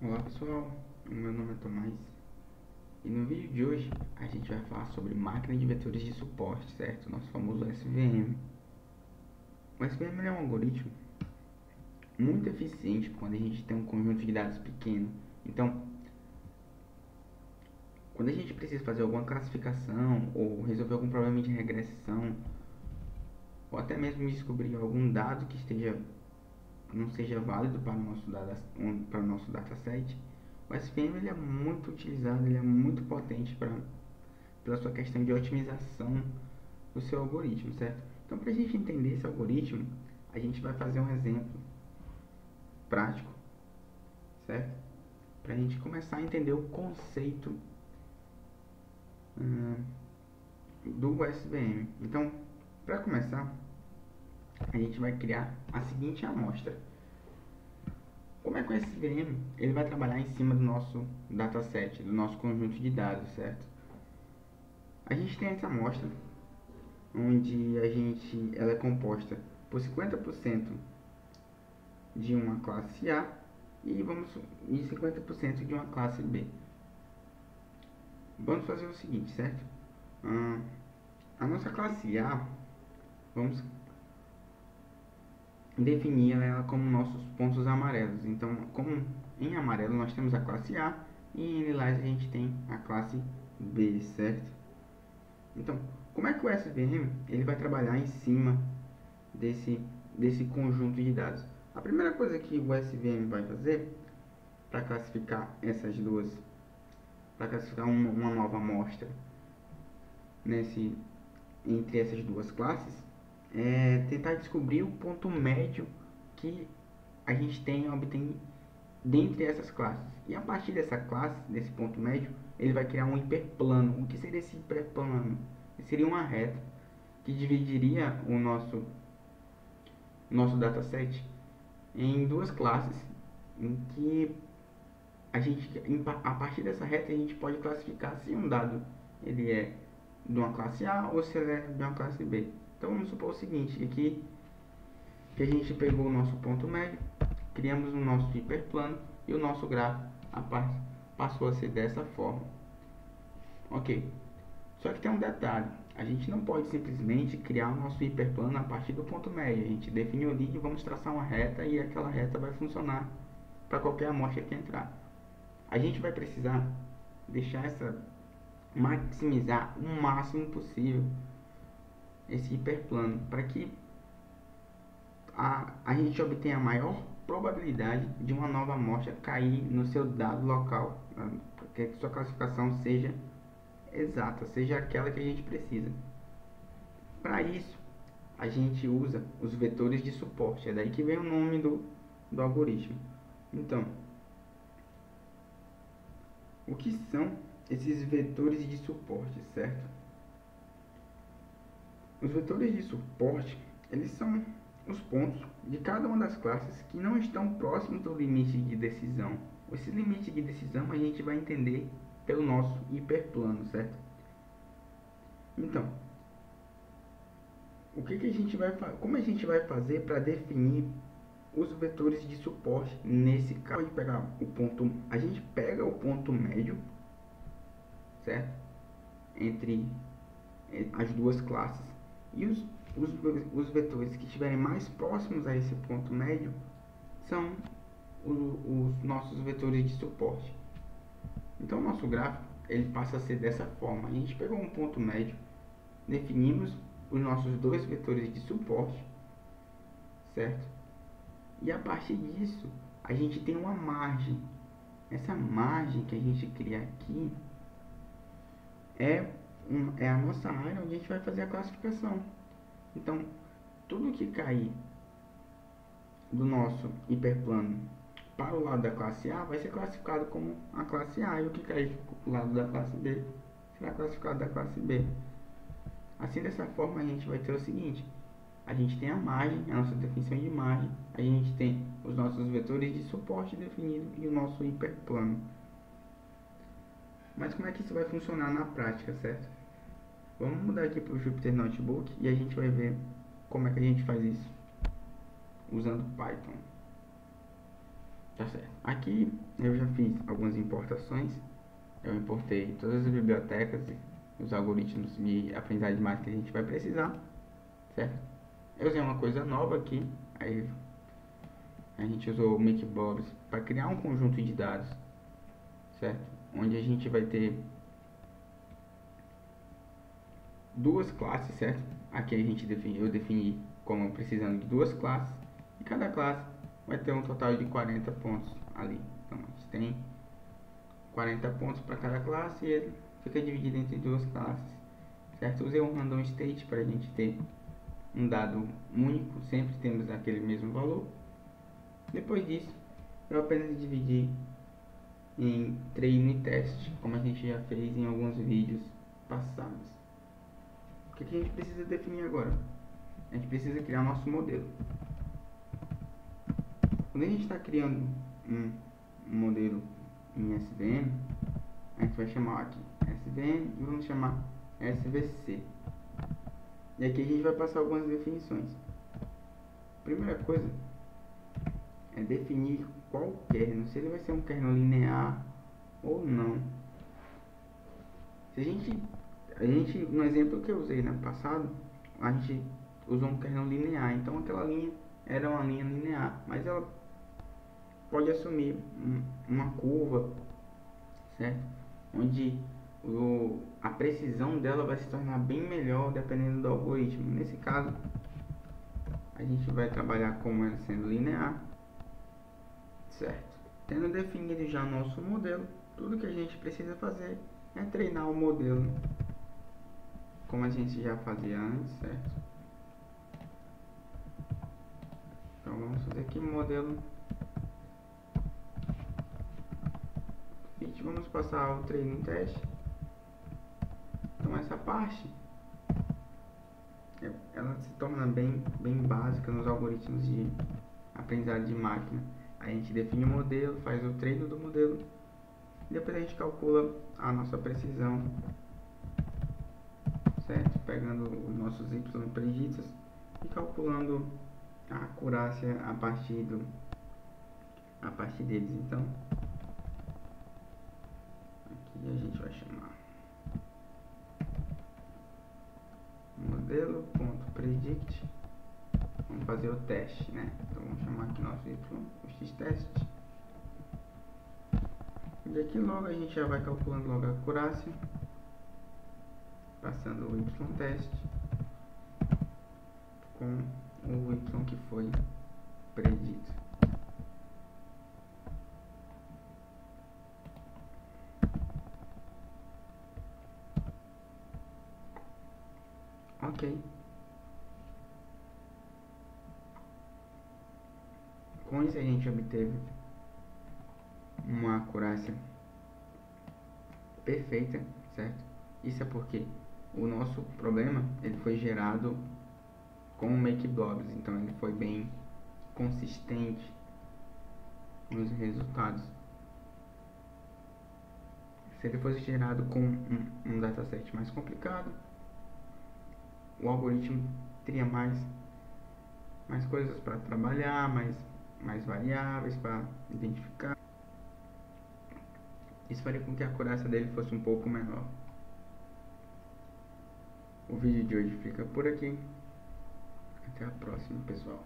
Olá pessoal, o meu nome é Tomás e no vídeo de hoje a gente vai falar sobre máquina de vetores de suporte, certo? Nosso famoso SVM. O SVM é um algoritmo muito eficiente quando a gente tem um conjunto de dados pequeno. Então, quando a gente precisa fazer alguma classificação ou resolver algum problema de regressão ou até mesmo descobrir algum dado que não seja válido para o nosso dataset, o SVM ele é muito utilizado, ele é muito potente pela sua questão de otimização do seu algoritmo, certo? Então, para a gente entender esse algoritmo, a gente vai fazer um exemplo prático, certo? Para a gente começar a entender o conceito do SVM. Então, para começar, a gente vai criar a seguinte amostra. Como é que o SVM ele vai trabalhar em cima do nosso dataset, do nosso conjunto de dados, certo? A gente tem essa amostra onde ela é composta por 50% de uma classe A e 50% de uma classe B. Vamos fazer o seguinte, certo? A nossa classe A, vamos definir ela como nossos pontos amarelos. Então, como em amarelo nós temos a classe A e em lilás a gente tem a classe B, certo? Então, como é que o SVM ele vai trabalhar em cima desse conjunto de dados? A primeira coisa que o SVM vai fazer para classificar para classificar uma nova amostra entre essas duas classes, é tentar descobrir o ponto médio que a gente obtém dentre essas classes. E a partir dessa classe, desse ponto médio, ele vai criar um hiperplano. O que seria esse hiperplano? Seria uma reta que dividiria o nosso dataset em duas classes, em que a partir dessa reta a gente pode classificar se um dado ele é de uma classe A ou se ele é de uma classe B. Então vamos supor o seguinte, aqui que a gente pegou o nosso ponto médio, criamos o nosso hiperplano e o nosso gráfico passou a ser dessa forma. Ok, só que tem um detalhe, a gente não pode simplesmente criar o nosso hiperplano a partir do ponto médio. A gente definiu ali e vamos traçar uma reta e aquela reta vai funcionar para qualquer amostra que entrar. A gente vai precisar maximizar o máximo possível esse hiperplano para que a gente obtenha a maior probabilidade de uma nova amostra cair no seu dado local, para que sua classificação seja exata, seja aquela que a gente precisa. Para isso, a gente usa os vetores de suporte, é daí que vem o nome do algoritmo. Então, o que são esses vetores de suporte, certo? Os vetores de suporte, eles são os pontos de cada uma das classes que não estão próximos do limite de decisão. Esse limite de decisão a gente vai entender pelo nosso hiperplano, certo? Então, como a gente vai fazer para definir os vetores de suporte nesse caso? A gente pega o ponto médio, certo? Entre as duas classes e os vetores que estiverem mais próximos a esse ponto médio são os nossos vetores de suporte. Então, o nosso gráfico ele passa a ser dessa forma. A gente pegou um ponto médio, definimos os nossos dois vetores de suporte, certo? E a partir disso, a gente tem uma margem. Essa margem que a gente cria aqui é a nossa área onde a gente vai fazer a classificação. Então, tudo que cair do nosso hiperplano para o lado da classe A vai ser classificado como a classe A, e o que cair do lado da classe B será classificado da classe B. Assim, dessa forma, a gente vai ter o seguinte: a gente tem a margem, a nossa definição de margem, a gente tem os nossos vetores de suporte definidos e o nosso hiperplano. Mas como é que isso vai funcionar na prática, certo? Vamos mudar aqui para o Jupyter Notebook e a gente vai ver como é que a gente faz isso usando Python. Tá certo. Aqui eu já fiz algumas importações. Eu importei todas as bibliotecas, os algoritmos de aprendizagem de máquina que a gente vai precisar, certo? Eu usei uma coisa nova aqui, aí a gente usou o Makebobs para criar um conjunto de dados, certo? Onde a gente vai ter duas classes, certo? Aqui eu defini como precisando de duas classes e cada classe vai ter um total de 40 pontos ali. Então a gente tem 40 pontos para cada classe e ele fica dividido entre duas classes, certo? Usei um random state para a gente ter um dado único, sempre temos aquele mesmo valor. Depois disso, eu apenas dividi em treino e teste, como a gente já fez em alguns vídeos passados. O que a gente precisa definir agora? A gente precisa criar nosso modelo. Quando a gente está criando um modelo em SVM, a gente vai chamar aqui SVM e vamos chamar SVC. E aqui a gente vai passar algumas definições. Primeira coisa é definir qual kernel, se ele vai ser um kernel linear ou não. Se a gente, no exemplo que eu usei no passado, a gente usou um kernel linear, então aquela linha era uma linha linear, mas ela pode assumir uma curva, certo? Onde a precisão dela vai se tornar bem melhor dependendo do algoritmo. Nesse caso, a gente vai trabalhar como ela sendo linear, certo? Tendo definido já nosso modelo, tudo que a gente precisa fazer é treinar o modelo, como a gente já fazia antes, certo? Então vamos fazer aqui o modelo fit, vamos passar o treino em teste. Então essa parte ela se torna bem básica nos algoritmos de aprendizagem de máquina. A gente define o modelo, faz o treino do modelo e depois a gente calcula a nossa precisão, certo? Pegando os nossos y preditos e calculando a acurácia a partir deles. Então aqui a gente vai chamar modelo.predict. Vamos fazer o teste, né? Então vamos chamar aqui nosso y, o x-test. E aqui logo a gente já vai calculando logo a acurácia, passando o y-test com o y que foi predito. Ok. Com isso a gente obteve uma acurácia perfeita, certo? Isso é porque o nosso problema ele foi gerado com o Makebobs, então ele foi bem consistente nos resultados. Se ele fosse gerado com um dataset mais complicado, o algoritmo teria mais coisas para trabalhar, mais variáveis para identificar. Isso faria com que a acurácia dele fosse um pouco menor. O vídeo de hoje fica por aqui. Até a próxima, pessoal.